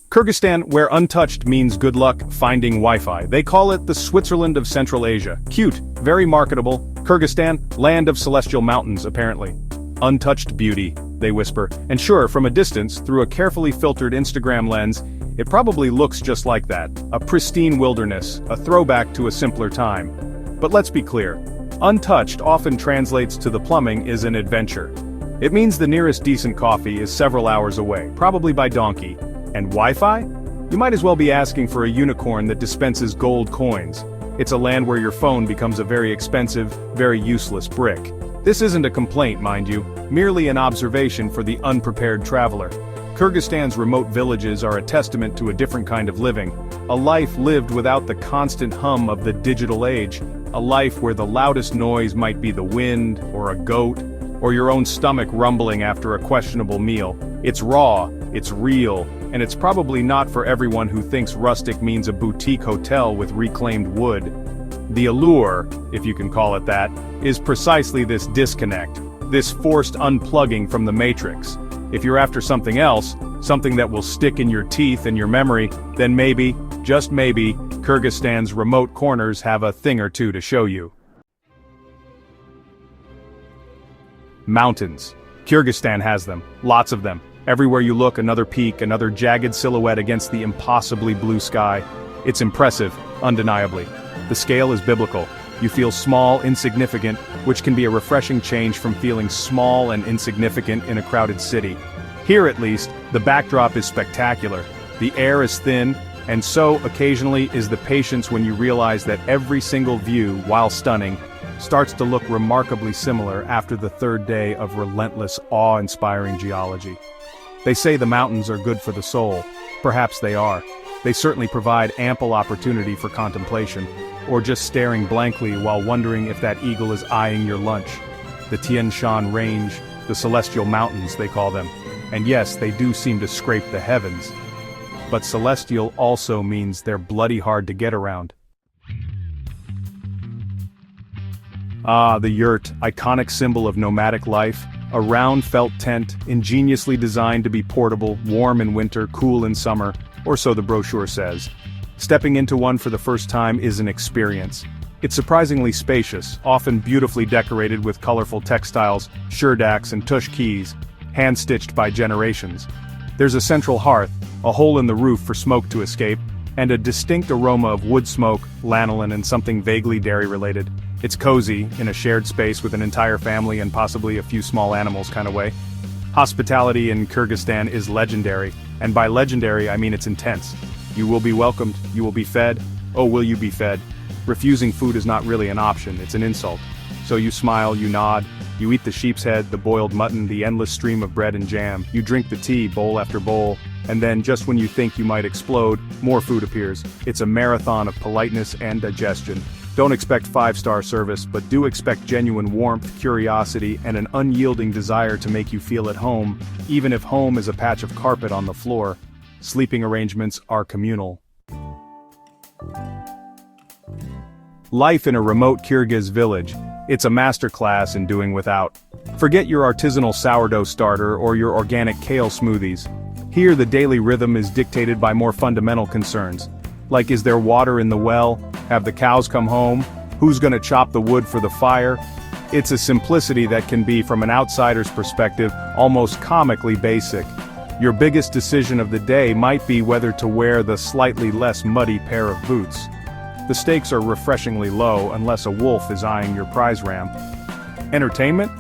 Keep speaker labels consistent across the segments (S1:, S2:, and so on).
S1: Kyrgyzstan, where untouched means good luck finding Wi-Fi. They call it the Switzerland of Central Asia. Cute, very marketable. Kyrgyzstan, land of celestial mountains, apparently. Untouched beauty, they whisper. And sure, from a distance, through a carefully filtered Instagram lens, it probably looks just like that. A pristine wilderness, a throwback to a simpler time. But let's be clear. Untouched often translates to the plumbing is an adventure. It means the nearest decent coffee is several hours away, probably by donkey. And Wi-Fi? You might as well be asking for a unicorn that dispenses gold coins. It's a land where your phone becomes a very expensive, very useless brick. This isn't a complaint, mind you, merely an observation for the unprepared traveler. Kyrgyzstan's remote villages are a testament to a different kind of living, a life lived without the constant hum of the digital age, a life where the loudest noise might be the wind, or a goat, or your own stomach rumbling after a questionable meal. It's raw, it's real, and it's probably not for everyone who thinks rustic means a boutique hotel with reclaimed wood. The allure, if you can call it that, is precisely this disconnect, this forced unplugging from the matrix. If you're after something else, something that will stick in your teeth and your memory, then maybe, just maybe, Kyrgyzstan's remote corners have a thing or two to show you. Mountains. Kyrgyzstan has them, lots of them. Everywhere you look, another peak, another jagged silhouette against the impossibly blue sky. It's impressive, undeniably. The scale is biblical. You feel small, insignificant, which can be a refreshing change from feeling small and insignificant in a crowded city. Here at least, the backdrop is spectacular. The air is thin, and so, occasionally, is the patience when you realize that every single view, while stunning, starts to look remarkably similar after the third day of relentless, awe-inspiring geology. They say the mountains are good for the soul. Perhaps they are. They certainly provide ample opportunity for contemplation, or just staring blankly while wondering if that eagle is eyeing your lunch. The Tien Shan range, the celestial mountains they call them. And yes, they do seem to scrape the heavens. But celestial also means they're bloody hard to get around. Ah, the yurt, iconic symbol of nomadic life. A round felt tent, ingeniously designed to be portable, warm in winter, cool in summer, or so the brochure says. Stepping into one for the first time is an experience. It's surprisingly spacious, often beautifully decorated with colorful textiles, sherdaks and tush keys, hand-stitched by generations. There's a central hearth, a hole in the roof for smoke to escape, and a distinct aroma of wood smoke, lanolin and something vaguely dairy-related. It's cozy, in a shared space with an entire family and possibly a few small animals kind of way. Hospitality in Kyrgyzstan is legendary, and by legendary I mean it's intense. You will be welcomed, you will be fed, oh will you be fed. Refusing food is not really an option, it's an insult. So you smile, you nod, you eat the sheep's head, the boiled mutton, the endless stream of bread and jam, you drink the tea, bowl after bowl, and then just when you think you might explode, more food appears. It's a marathon of politeness and digestion. Don't expect five-star service, but do expect genuine warmth, curiosity, and an unyielding desire to make you feel at home, even if home is a patch of carpet on the floor. Sleeping arrangements are communal. Life in a remote Kyrgyz village. It's a masterclass in doing without. Forget your artisanal sourdough starter or your organic kale smoothies. Here the daily rhythm is dictated by more fundamental concerns. Like, is there water in the well? Have the cows come home? Who's gonna chop the wood for the fire? It's a simplicity that can be, from an outsider's perspective, almost comically basic. Your biggest decision of the day might be whether to wear the slightly less muddy pair of boots. The stakes are refreshingly low unless a wolf is eyeing your prize ram. Entertainment?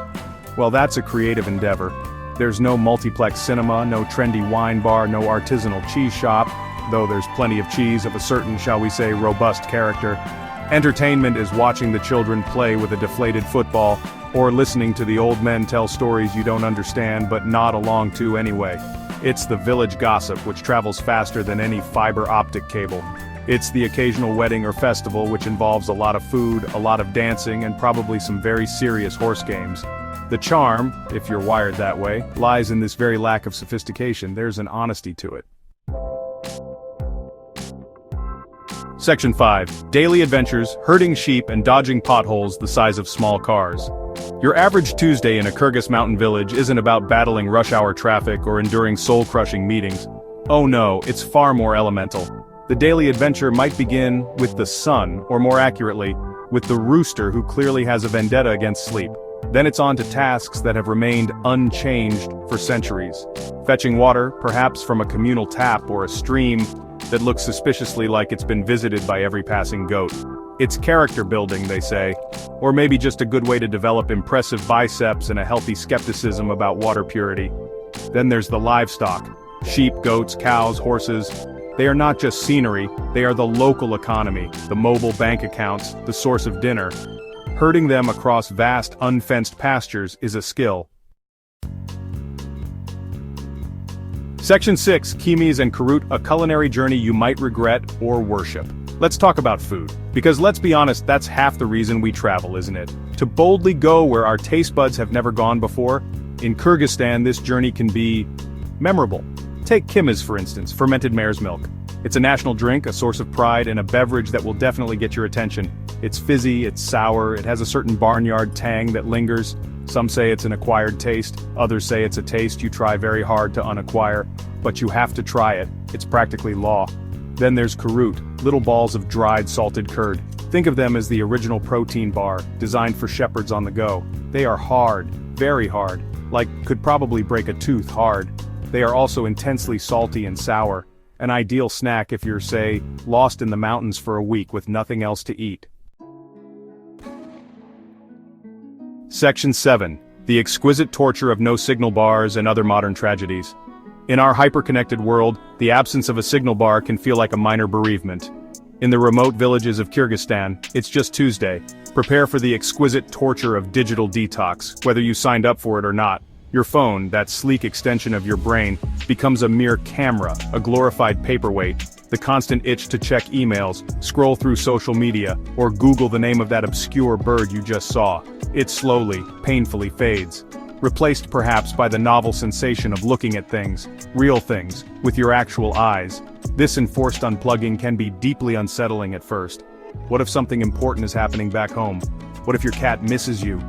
S1: Well, that's a creative endeavor. There's no multiplex cinema, no trendy wine bar, no artisanal cheese shop, though there's plenty of cheese of a certain, shall we say, robust character. Entertainment is watching the children play with a deflated football, or listening to the old men tell stories you don't understand but nod along to anyway. It's the village gossip, which travels faster than any fiber optic cable. It's the occasional wedding or festival which involves a lot of food, a lot of dancing, and probably some very serious horse games. The charm, if you're wired that way, lies in this very lack of sophistication. There's an honesty to it. Section 5. Daily adventures, herding sheep and dodging potholes the size of small cars. Your average Tuesday in a Kyrgyz mountain village isn't about battling rush hour traffic or enduring soul-crushing meetings. Oh no, it's far more elemental. The daily adventure might begin with the sun, or more accurately, with the rooster who clearly has a vendetta against sleep. Then it's on to tasks that have remained unchanged for centuries. Fetching water, perhaps from a communal tap or a stream that looks suspiciously like it's been visited by every passing goat. It's character building, they say, or maybe just a good way to develop impressive biceps and a healthy skepticism about water purity. Then there's the livestock. Sheep, goats, cows, horses. They are not just scenery, they are the local economy, the mobile bank accounts, the source of dinner. Herding them across vast, unfenced pastures is a skill. Section 6, Kimis and Kurut, a culinary journey you might regret or worship. Let's talk about food. Because let's be honest, that's half the reason we travel, isn't it? To boldly go where our taste buds have never gone before. In Kyrgyzstan, this journey can be memorable. Take kimis, for instance, fermented mare's milk. It's a national drink, a source of pride, and a beverage that will definitely get your attention. It's fizzy, it's sour, it has a certain barnyard tang that lingers. Some say it's an acquired taste, others say it's a taste you try very hard to unacquire. But you have to try it, it's practically law. Then there's kurut, little balls of dried salted curd. Think of them as the original protein bar, designed for shepherds on the go. They are hard, very hard, like could probably break a tooth hard. They are also intensely salty and sour, an ideal snack if you're, say, lost in the mountains for a week with nothing else to eat. Section 7. The exquisite torture of no signal bars and other modern tragedies. In our hyper-connected world, the absence of a signal bar can feel like a minor bereavement. In the remote villages of Kyrgyzstan, it's just Tuesday. Prepare for the exquisite torture of digital detox, whether you signed up for it or not. Your phone, that sleek extension of your brain, becomes a mere camera, a glorified paperweight. The constant itch to check emails, scroll through social media, or Google the name of that obscure bird you just saw. It slowly, painfully fades. Replaced perhaps by the novel sensation of looking at things, real things, with your actual eyes. This enforced unplugging can be deeply unsettling at first. What if something important is happening back home? What if your cat misses you?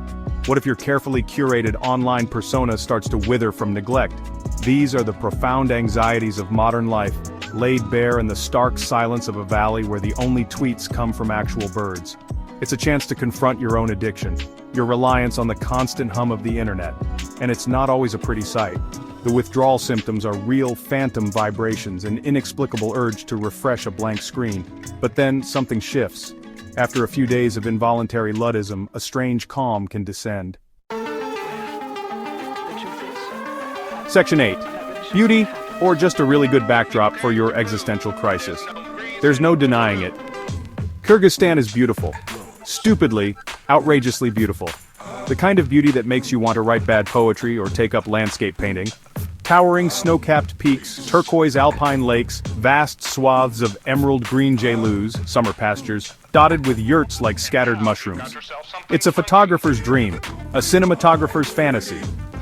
S1: What if your carefully curated online persona starts to wither from neglect? These are the profound anxieties of modern life, laid bare in the stark silence of a valley where the only tweets come from actual birds. It's a chance to confront your own addiction, your reliance on the constant hum of the internet. And it's not always a pretty sight. The withdrawal symptoms are real phantom vibrations, an inexplicable urge to refresh a blank screen. But then, something shifts. After a few days of involuntary Luddism, a strange calm can descend. Section 8. Beauty, or just a really good backdrop for your existential crisis. There's no denying it. Kyrgyzstan is beautiful. Stupidly, outrageously beautiful. The kind of beauty that makes you want to write bad poetry or take up landscape painting. Towering snow-capped peaks, turquoise alpine lakes, vast swaths of emerald green jaylus, summer pastures, dotted with yurts like scattered mushrooms. It's a photographer's dream, a cinematographer's fantasy.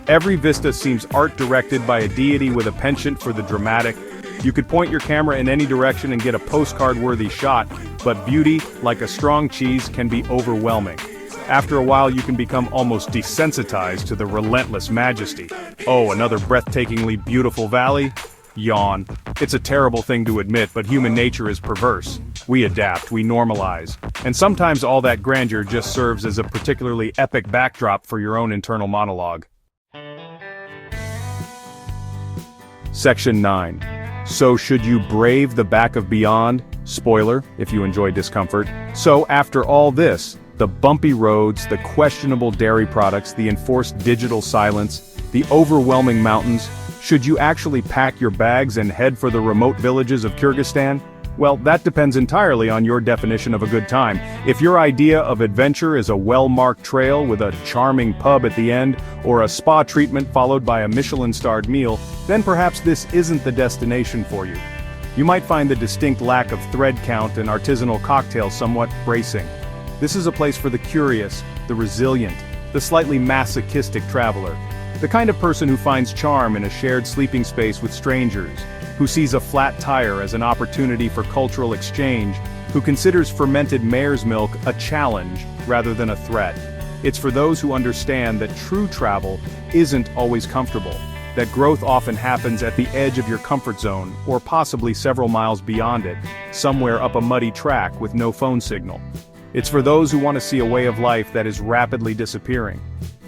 S1: Every vista seems art-directed by a deity with a penchant for the dramatic. You could point your camera in any direction and get a postcard-worthy shot, but beauty, like a strong cheese, can be overwhelming. After a while you can become almost desensitized to the relentless majesty. Oh, another breathtakingly beautiful valley? Yawn. It's a terrible thing to admit, but human nature is perverse. We adapt, we normalize. And sometimes all that grandeur just serves as a particularly epic backdrop for your own internal monologue. Section 9. So should you brave the back of beyond? Spoiler, if you enjoy discomfort. So after all this, the bumpy roads, the questionable dairy products, the enforced digital silence, the overwhelming mountains, should you actually pack your bags and head for the remote villages of Kyrgyzstan? Well, that depends entirely on your definition of a good time. If your idea of adventure is a well-marked trail with a charming pub at the end, or a spa treatment followed by a Michelin-starred meal, then perhaps this isn't the destination for you. You might find the distinct lack of thread count and artisanal cocktails somewhat bracing. This is a place for the curious, the resilient, the slightly masochistic traveler. The kind of person who finds charm in a shared sleeping space with strangers, who sees a flat tire as an opportunity for cultural exchange, who considers fermented mare's milk a challenge rather than a threat. It's for those who understand that true travel isn't always comfortable. that growth often happens at the edge of your comfort zone, or possibly several miles beyond it, somewhere up a muddy track with no phone signal. It's for those who want to see a way of life that is rapidly disappearing.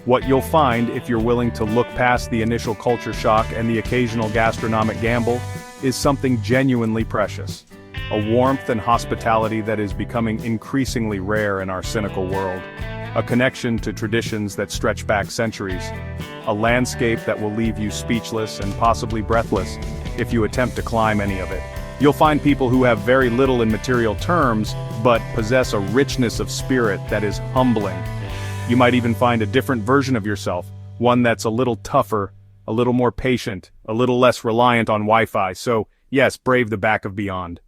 S1: What you'll find, if you're willing to look past the initial culture shock and the occasional gastronomic gamble, is something genuinely precious. A warmth and hospitality that is becoming increasingly rare in our cynical world. A connection to traditions that stretch back centuries. A landscape that will leave you speechless and possibly breathless if you attempt to climb any of it. You'll find people who have very little in material terms, but possess a richness of spirit that is humbling. You might even find a different version of yourself, one that's a little tougher, a little more patient, a little less reliant on Wi-Fi, so yes, brave the back of beyond.